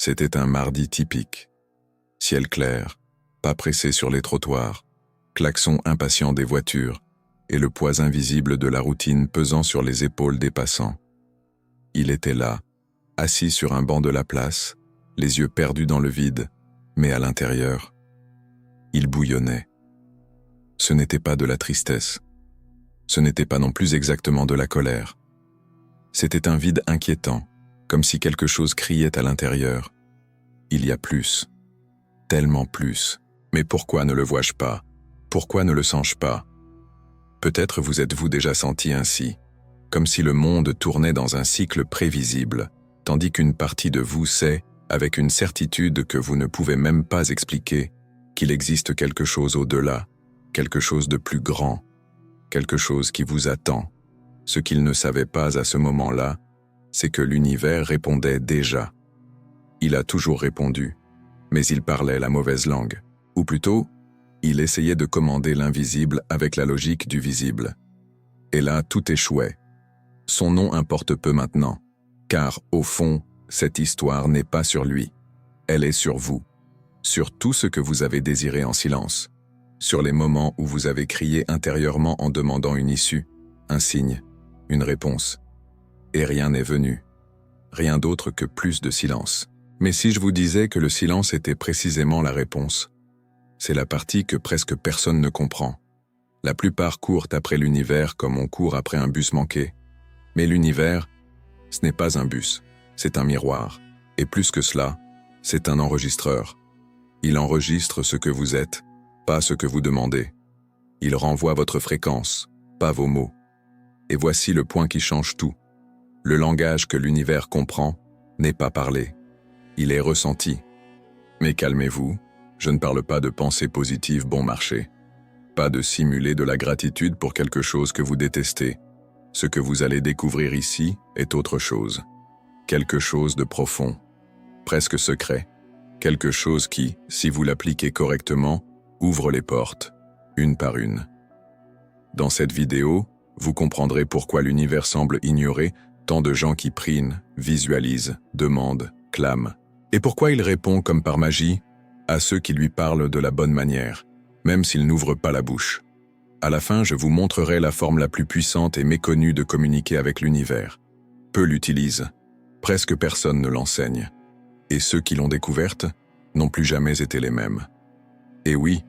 C'était un mardi typique. Ciel clair, pas pressé sur les trottoirs, klaxons impatients des voitures et le poids invisible de la routine pesant sur les épaules des passants. Il était là, assis sur un banc de la place, les yeux perdus dans le vide, mais à l'intérieur, il bouillonnait. Ce n'était pas de la tristesse. Ce n'était pas non plus exactement de la colère. C'était un vide inquiétant, comme si quelque chose criait à l'intérieur. Il y a plus. Tellement plus. Mais pourquoi ne le vois-je pas? Pourquoi ne le sens-je pas? Peut-être vous êtes-vous déjà senti ainsi, comme si le monde tournait dans un cycle prévisible, tandis qu'une partie de vous sait, avec une certitude que vous ne pouvez même pas expliquer, qu'il existe quelque chose au-delà, quelque chose de plus grand, quelque chose qui vous attend. Ce qu'il ne savait pas à ce moment-là, c'est que l'univers répondait déjà. Il a toujours répondu, mais il parlait la mauvaise langue. Ou plutôt, il essayait de commander l'invisible avec la logique du visible. Et là, tout échouait. Son nom importe peu maintenant, car, au fond, cette histoire n'est pas sur lui. Elle est sur vous, sur tout ce que vous avez désiré en silence, sur les moments où vous avez crié intérieurement en demandant une issue, un signe, une réponse. Et rien n'est venu. Rien d'autre que plus de silence. Mais si je vous disais que le silence était précisément la réponse, c'est la partie que presque personne ne comprend. La plupart courent après l'univers comme on court après un bus manqué. Mais l'univers, ce n'est pas un bus, c'est un miroir. Et plus que cela, c'est un enregistreur. Il enregistre ce que vous êtes, pas ce que vous demandez. Il renvoie votre fréquence, pas vos mots. Et voici le point qui change tout. Le langage que l'univers comprend n'est pas parlé. Il est ressenti. Mais calmez-vous, je ne parle pas de pensée positive bon marché. Pas de simuler de la gratitude pour quelque chose que vous détestez. Ce que vous allez découvrir ici est autre chose. Quelque chose de profond, presque secret. Quelque chose qui, si vous l'appliquez correctement, ouvre les portes, une par une. Dans cette vidéo, vous comprendrez pourquoi l'univers semble ignorer tant de gens qui prient, visualisent, demandent, clament. Et pourquoi il répond comme par magie à ceux qui lui parlent de la bonne manière, même s'ils n'ouvrent pas la bouche. À la fin, je vous montrerai la forme la plus puissante et méconnue de communiquer avec l'univers. Peu l'utilisent, presque personne ne l'enseigne. Et ceux qui l'ont découverte n'ont plus jamais été les mêmes. Et oui,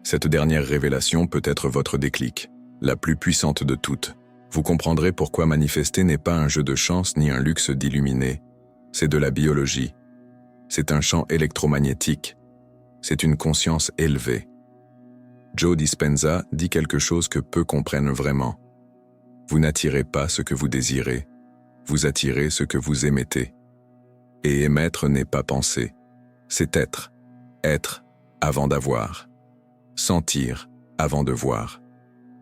cette dernière révélation peut être votre déclic, la plus puissante de toutes. Vous comprendrez pourquoi manifester n'est pas un jeu de chance ni un luxe d'illuminer. C'est de la biologie. C'est un champ électromagnétique. C'est une conscience élevée. Joe Dispenza dit quelque chose que peu comprennent vraiment. Vous n'attirez pas ce que vous désirez, vous attirez ce que vous émettez. Et émettre n'est pas penser, c'est être. Être avant d'avoir. Sentir avant de voir.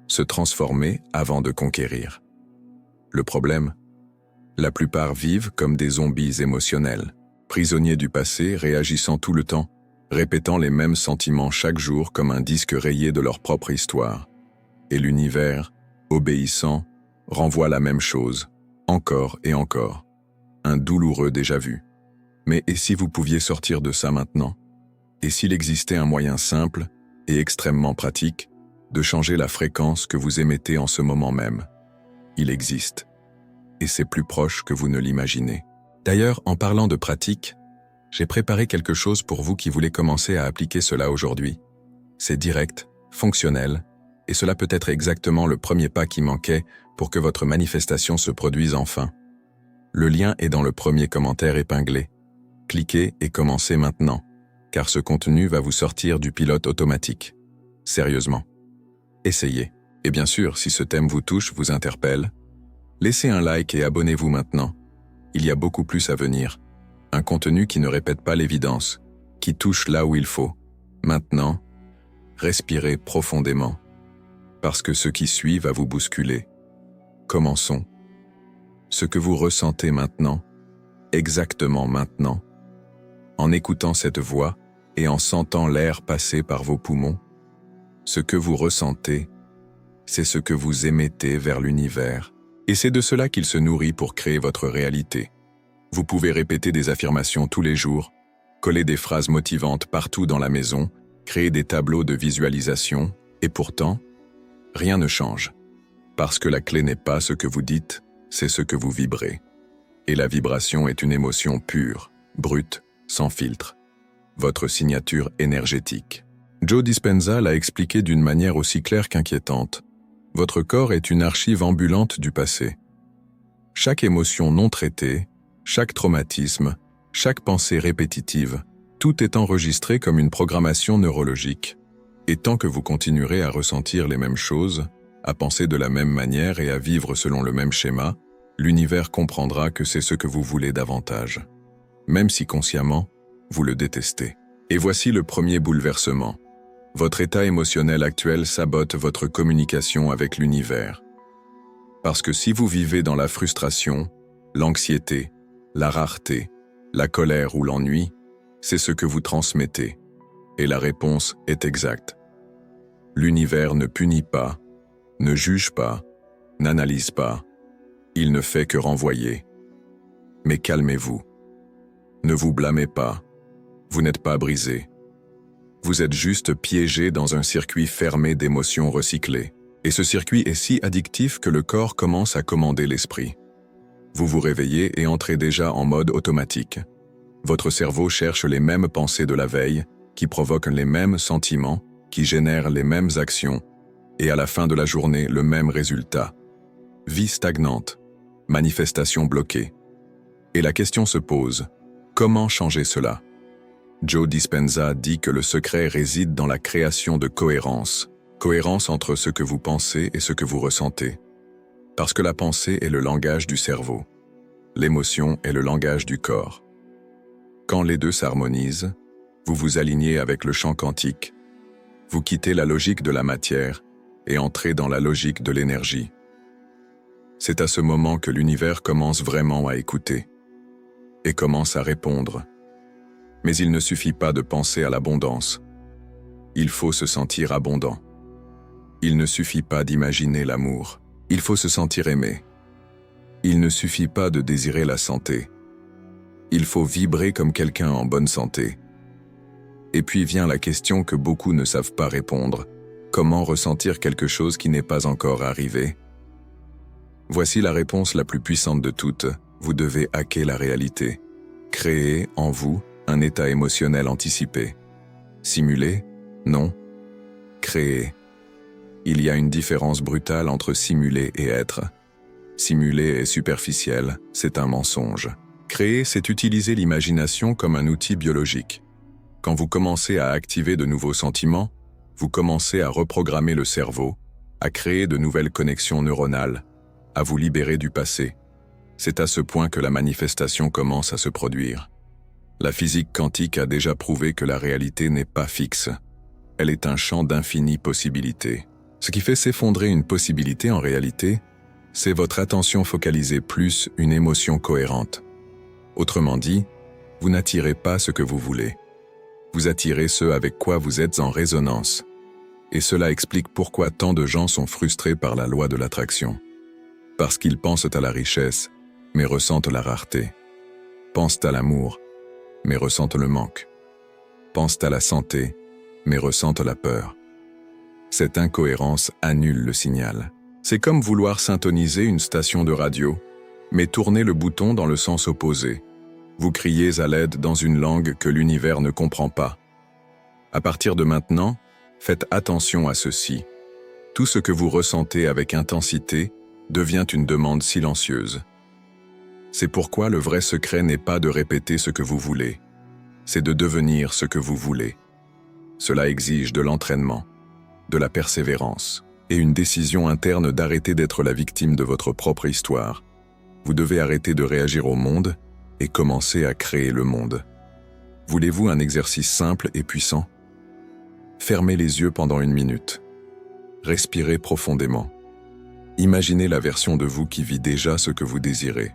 Se transformer avant de conquérir. Le problème? La plupart vivent comme des zombies émotionnels, prisonniers du passé, réagissant tout le temps, répétant les mêmes sentiments chaque jour comme un disque rayé de leur propre histoire. Et l'univers, obéissant, renvoie la même chose, encore et encore. Un douloureux déjà-vu. Mais et si vous pouviez sortir de ça maintenant? Et s'il existait un moyen simple et extrêmement pratique de changer la fréquence que vous émettez en ce moment même? Il existe. Et c'est plus proche que vous ne l'imaginez. D'ailleurs, en parlant de pratique, j'ai préparé quelque chose pour vous qui voulez commencer à appliquer cela aujourd'hui. C'est direct, fonctionnel, et cela peut être exactement le premier pas qui manquait pour que votre manifestation se produise enfin. Le lien est dans le premier commentaire épinglé. Cliquez et commencez maintenant, car ce contenu va vous sortir du pilote automatique. Sérieusement. Essayez. Et bien sûr, si ce thème vous touche, vous interpelle, laissez un like et abonnez-vous maintenant. Il y a beaucoup plus à venir. Un contenu qui ne répète pas l'évidence, qui touche là où il faut. Maintenant, respirez profondément, parce que ce qui suit va vous bousculer. Commençons. Ce que vous ressentez maintenant, exactement maintenant, en écoutant cette voix et en sentant l'air passer par vos poumons, ce que vous ressentez, c'est ce que vous émettez vers l'univers, et c'est de cela qu'il se nourrit pour créer votre réalité. Vous pouvez répéter des affirmations tous les jours, coller des phrases motivantes partout dans la maison, créer des tableaux de visualisation, et pourtant, rien ne change. Parce que la clé n'est pas ce que vous dites, c'est ce que vous vibrez. Et la vibration est une émotion pure, brute, sans filtre. Votre signature énergétique. Joe Dispenza l'a expliqué d'une manière aussi claire qu'inquiétante. Votre corps est une archive ambulante du passé. Chaque émotion non traitée, chaque traumatisme, chaque pensée répétitive, tout est enregistré comme une programmation neurologique. Et tant que vous continuerez à ressentir les mêmes choses, à penser de la même manière et à vivre selon le même schéma, l'univers comprendra que c'est ce que vous voulez davantage. Même si consciemment, vous le détestez. Et voici le premier bouleversement. Votre état émotionnel actuel sabote votre communication avec l'univers. Parce que si vous vivez dans la frustration, l'anxiété, la rareté, la colère ou l'ennui, c'est ce que vous transmettez. Et la réponse est exacte. L'univers ne punit pas, ne juge pas, n'analyse pas. Il ne fait que renvoyer. Mais calmez-vous. Ne vous blâmez pas. Vous n'êtes pas brisé. Vous êtes juste piégé dans un circuit fermé d'émotions recyclées. Et ce circuit est si addictif que le corps commence à commander l'esprit. Vous vous réveillez et entrez déjà en mode automatique. Votre cerveau cherche les mêmes pensées de la veille, qui provoquent les mêmes sentiments, qui génèrent les mêmes actions, et à la fin de la journée, le même résultat. Vie stagnante, manifestation bloquée. Et la question se pose, comment changer cela? Joe Dispenza dit que le secret réside dans la création de cohérence. Cohérence entre ce que vous pensez et ce que vous ressentez. Parce que la pensée est le langage du cerveau. L'émotion est le langage du corps. Quand les deux s'harmonisent, vous vous alignez avec le champ quantique. Vous quittez la logique de la matière et entrez dans la logique de l'énergie. C'est à ce moment que l'univers commence vraiment à écouter et commence à répondre. Mais il ne suffit pas de penser à l'abondance. Il faut se sentir abondant. Il ne suffit pas d'imaginer l'amour. Il faut se sentir aimé. Il ne suffit pas de désirer la santé. Il faut vibrer comme quelqu'un en bonne santé. Et puis vient la question que beaucoup ne savent pas répondre. Comment ressentir quelque chose qui n'est pas encore arrivé? Voici la réponse la plus puissante de toutes. Vous devez hacker la réalité. Créer, en vous, un état émotionnel anticipé. Simuler? Non. Créer. Il y a une différence brutale entre simuler et être. Simuler est superficiel, c'est un mensonge. Créer, c'est utiliser l'imagination comme un outil biologique. Quand vous commencez à activer de nouveaux sentiments, vous commencez à reprogrammer le cerveau, à créer de nouvelles connexions neuronales, à vous libérer du passé. C'est à ce point que la manifestation commence à se produire. La physique quantique a déjà prouvé que la réalité n'est pas fixe. Elle est un champ d'infinies possibilités. Ce qui fait s'effondrer une possibilité en réalité, c'est votre attention focalisée plus une émotion cohérente. Autrement dit, vous n'attirez pas ce que vous voulez. Vous attirez ce avec quoi vous êtes en résonance. Et cela explique pourquoi tant de gens sont frustrés par la loi de l'attraction. Parce qu'ils pensent à la richesse, mais ressentent la rareté. Pensent à l'amour, mais ressentent le manque. Pensent à la santé, mais ressentent la peur. Cette incohérence annule le signal. C'est comme vouloir syntoniser une station de radio, mais tourner le bouton dans le sens opposé. Vous criez à l'aide dans une langue que l'univers ne comprend pas. À partir de maintenant, faites attention à ceci. Tout ce que vous ressentez avec intensité devient une demande silencieuse. C'est pourquoi le vrai secret n'est pas de répéter ce que vous voulez, c'est de devenir ce que vous voulez. Cela exige de l'entraînement, de la persévérance et une décision interne d'arrêter d'être la victime de votre propre histoire. Vous devez arrêter de réagir au monde et commencer à créer le monde. Voulez-vous un exercice simple et puissant? Fermez les yeux pendant 1 minute. Respirez profondément. Imaginez la version de vous qui vit déjà ce que vous désirez.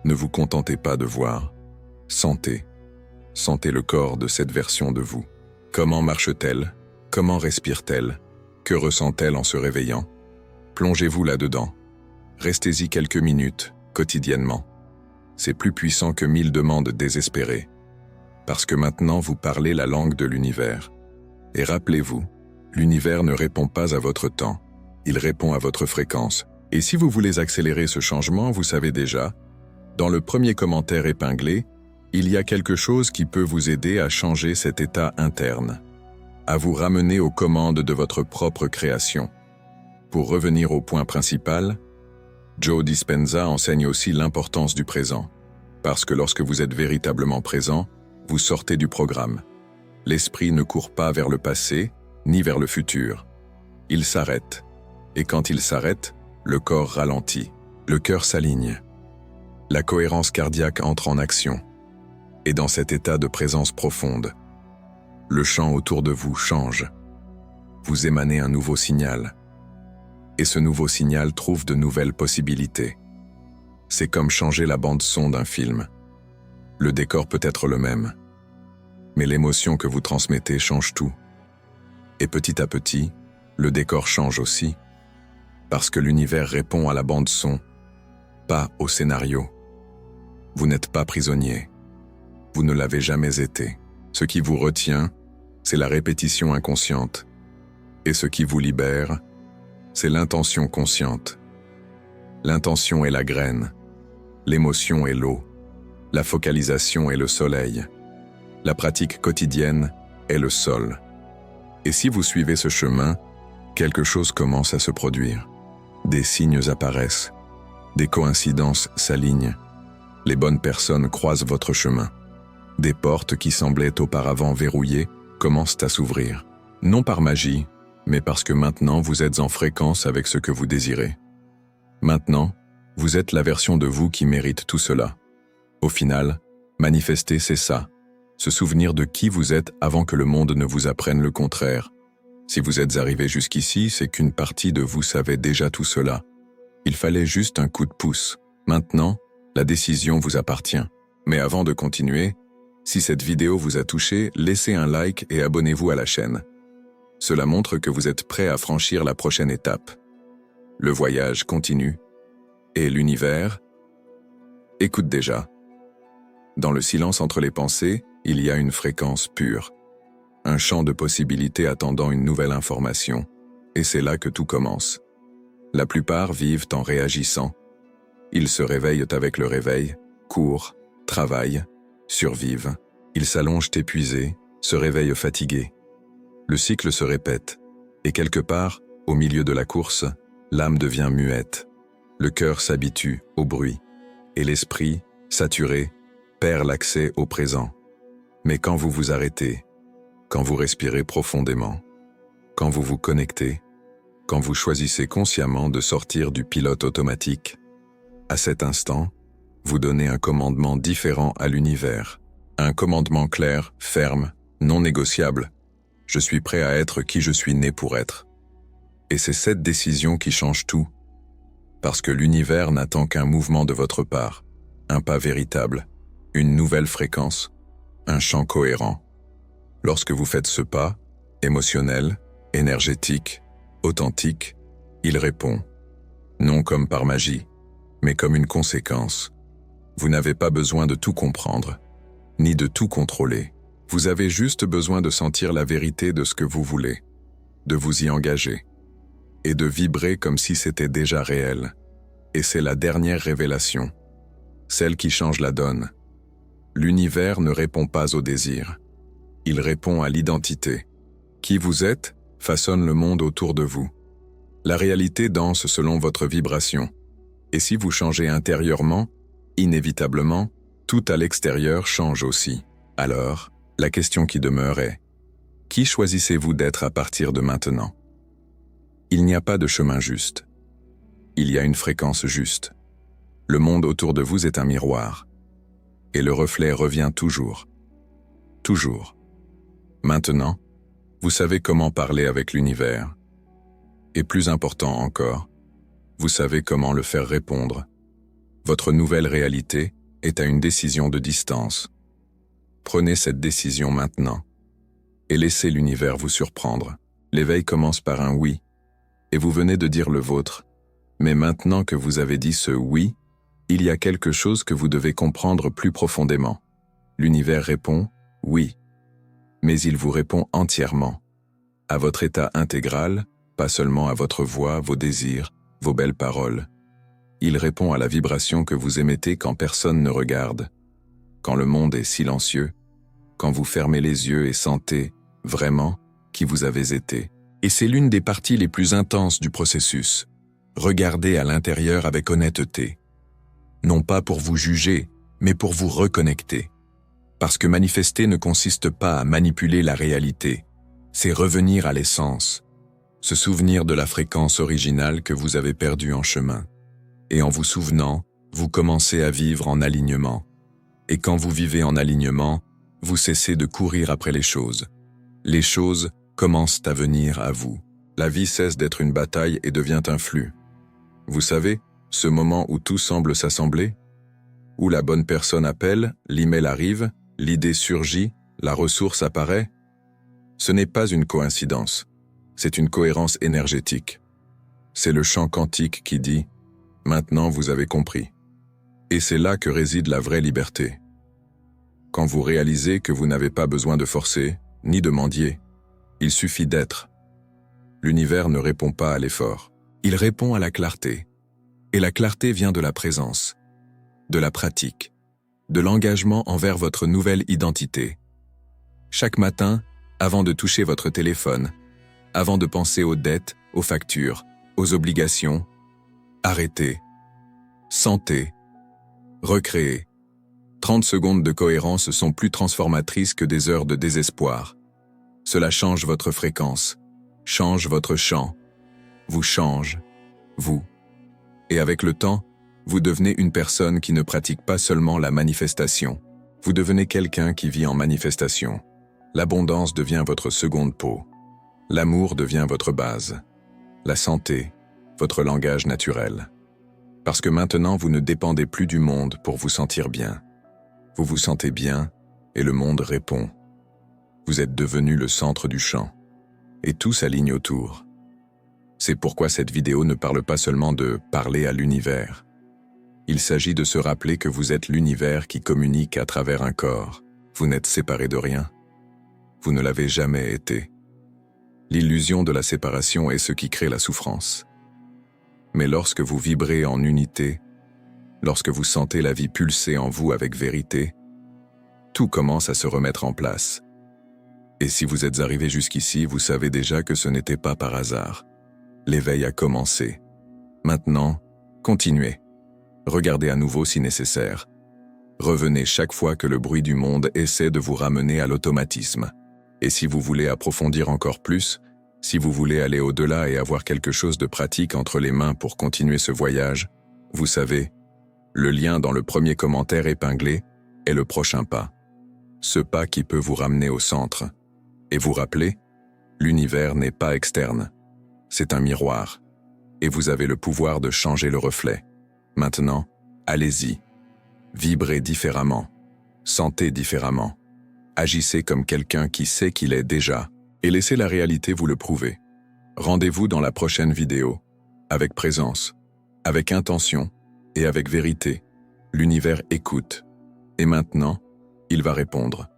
Ne vous contentez pas de voir. Sentez. Sentez le corps de cette version de vous. Comment marche-t-elle? Comment respire-t-elle? Que ressent-elle en se réveillant? Plongez-vous là-dedans. Restez-y quelques minutes, quotidiennement. c'est plus puissant que 1000 demandes désespérées. Parce que maintenant vous parlez la langue de l'univers. Et rappelez-vous, l'univers ne répond pas à votre temps, il répond à votre fréquence. Et si vous voulez accélérer ce changement, vous savez déjà, dans le premier commentaire épinglé, il y a quelque chose qui peut vous aider à changer cet état interne, à vous ramener aux commandes de votre propre création. Pour revenir au point principal, Joe Dispenza enseigne aussi l'importance du présent, parce que lorsque vous êtes véritablement présent, vous sortez du programme. L'esprit ne court pas vers le passé, ni vers le futur. Il s'arrête. Et quand il s'arrête, le corps ralentit, le cœur s'aligne. La cohérence cardiaque entre en action. Et dans cet état de présence profonde, le champ autour de vous change. Vous émanez un nouveau signal. Et ce nouveau signal trouve de nouvelles possibilités. C'est comme changer la bande-son d'un film. Le décor peut être le même, mais l'émotion que vous transmettez change tout. Et petit à petit, le décor change aussi, parce que l'univers répond à la bande-son, pas au scénario. Vous n'êtes pas prisonnier. Vous ne l'avez jamais été. Ce qui vous retient, c'est la répétition inconsciente. Et ce qui vous libère, c'est l'intention consciente. L'intention est la graine, l'émotion est l'eau, la focalisation est le soleil, la pratique quotidienne est le sol. Et si vous suivez ce chemin, quelque chose commence à se produire. Des signes apparaissent, des coïncidences s'alignent, les bonnes personnes croisent votre chemin. Des portes qui semblaient auparavant verrouillées commencent à s'ouvrir, non par magie, mais parce que maintenant vous êtes en fréquence avec ce que vous désirez. Maintenant, vous êtes la version de vous qui mérite tout cela. Au final, manifester, c'est ça, se souvenir de qui vous êtes avant que le monde ne vous apprenne le contraire. Si vous êtes arrivé jusqu'ici, c'est qu'une partie de vous savait déjà tout cela. Il fallait juste un coup de pouce. Maintenant, la décision vous appartient. Mais avant de continuer, si cette vidéo vous a touché, laissez un like et abonnez-vous à la chaîne. Cela montre que vous êtes prêt à franchir la prochaine étape. Le voyage continue. Et l'univers écoute déjà. Dans le silence entre les pensées, il y a une fréquence pure. Un champ de possibilités attendant une nouvelle information. Et c'est là que tout commence. La plupart vivent en réagissant. Ils se réveillent avec le réveil, courent, travaillent, survivent. Ils s'allongent épuisés, se réveillent fatigués. Le cycle se répète, et quelque part, au milieu de la course, l'âme devient muette. Le cœur s'habitue au bruit, et l'esprit, saturé, perd l'accès au présent. Mais quand vous vous arrêtez, quand vous respirez profondément, quand vous vous connectez, quand vous choisissez consciemment de sortir du pilote automatique, à cet instant, vous donnez un commandement différent à l'univers. Un commandement clair, ferme, non négociable. Je suis prêt à être qui je suis né pour être. Et c'est cette décision qui change tout. Parce que l'univers n'attend qu'un mouvement de votre part, un pas véritable, une nouvelle fréquence, un champ cohérent. Lorsque vous faites ce pas, émotionnel, énergétique, authentique, il répond. Non comme par magie, mais comme une conséquence. Vous n'avez pas besoin de tout comprendre, ni de tout contrôler. Vous avez juste besoin de sentir la vérité de ce que vous voulez, de vous y engager, et de vibrer comme si c'était déjà réel. Et c'est la dernière révélation, celle qui change la donne. L'univers ne répond pas au désir, il répond à l'identité. Qui vous êtes façonne le monde autour de vous. La réalité danse selon votre vibration. Et si vous changez intérieurement, inévitablement, tout à l'extérieur change aussi. Alors, la question qui demeure est, qui choisissez-vous d'être à partir de maintenant? Il n'y a pas de chemin juste. Il y a une fréquence juste. Le monde autour de vous est un miroir. Et le reflet revient toujours. Toujours. Maintenant, vous savez comment parler avec l'univers. Et plus important encore, vous savez comment le faire répondre. Votre nouvelle réalité est à une décision de distance. Prenez cette décision maintenant et laissez l'univers vous surprendre. L'éveil commence par un oui, et vous venez de dire le vôtre. Mais maintenant que vous avez dit ce oui, Il y a quelque chose que vous devez comprendre plus profondément. L'univers répond « oui », mais il vous répond entièrement, à votre état intégral, pas seulement à votre voix, vos désirs, vos belles paroles. Il répond à la vibration que vous émettez quand personne ne regarde, quand le monde est silencieux, quand vous fermez les yeux et sentez, vraiment, qui vous avez été. Et c'est l'une des parties les plus intenses du processus. Regardez à l'intérieur avec honnêteté. Non pas pour vous juger, mais pour vous reconnecter. Parce que manifester ne consiste pas à manipuler la réalité, c'est revenir à l'essence, se souvenir de la fréquence originale que vous avez perdue en chemin. Et en vous souvenant, vous commencez à vivre en alignement. Et quand vous vivez en alignement, vous cessez de courir après les choses. Les choses commencent à venir à vous. La vie cesse d'être une bataille et devient un flux. Vous savez, ce moment où tout semble s'assembler, où la bonne personne appelle, l'email arrive, l'idée surgit, la ressource apparaît, ce n'est pas une coïncidence, c'est une cohérence énergétique. C'est le champ quantique qui dit « Maintenant vous avez compris ». Et c'est là que réside la vraie liberté. Quand vous réalisez que vous n'avez pas besoin de forcer, ni de mendier, il suffit d'être. L'univers ne répond pas à l'effort, il répond à la clarté. Et la clarté vient de la présence, de la pratique, de l'engagement envers votre nouvelle identité. Chaque matin, avant de toucher votre téléphone, avant de penser aux dettes, aux factures, aux obligations, arrêtez, sentez, recréez. 30 secondes de cohérence sont plus transformatrices que des heures de désespoir. Cela change votre fréquence, change votre chant, vous change, vous. Et avec le temps, vous devenez une personne qui ne pratique pas seulement la manifestation. Vous devenez quelqu'un qui vit en manifestation. L'abondance devient votre seconde peau. L'amour devient votre base. La santé, votre langage naturel. Parce que maintenant, vous ne dépendez plus du monde pour vous sentir bien. Vous vous sentez bien et le monde répond. Vous êtes devenu le centre du champ. Et tout s'aligne autour. C'est pourquoi cette vidéo ne parle pas seulement de parler à l'univers. Il s'agit de se rappeler que vous êtes l'univers qui communique à travers un corps. Vous n'êtes séparé de rien. Vous ne l'avez jamais été. L'illusion de la séparation est ce qui crée la souffrance. Mais lorsque vous vibrez en unité, lorsque vous sentez la vie pulser en vous avec vérité, tout commence à se remettre en place. Et si vous êtes arrivé jusqu'ici, vous savez déjà que ce n'était pas par hasard. L'éveil a commencé. Maintenant, continuez. Regardez à nouveau si nécessaire. Revenez chaque fois que le bruit du monde essaie de vous ramener à l'automatisme. Et si vous voulez approfondir encore plus, si vous voulez aller au-delà et avoir quelque chose de pratique entre les mains pour continuer ce voyage, vous savez, le lien dans le premier commentaire épinglé est le prochain pas. Ce pas qui peut vous ramener au centre. Et vous rappeler, l'univers n'est pas externe. C'est un miroir. Et vous avez le pouvoir de changer le reflet. Maintenant, allez-y. Vibrez différemment. Sentez différemment. Agissez comme quelqu'un qui sait qu'il est déjà. Et laissez la réalité vous le prouver. Rendez-vous dans la prochaine vidéo. Avec présence, avec intention et avec vérité. L'univers écoute. Et maintenant, il va répondre.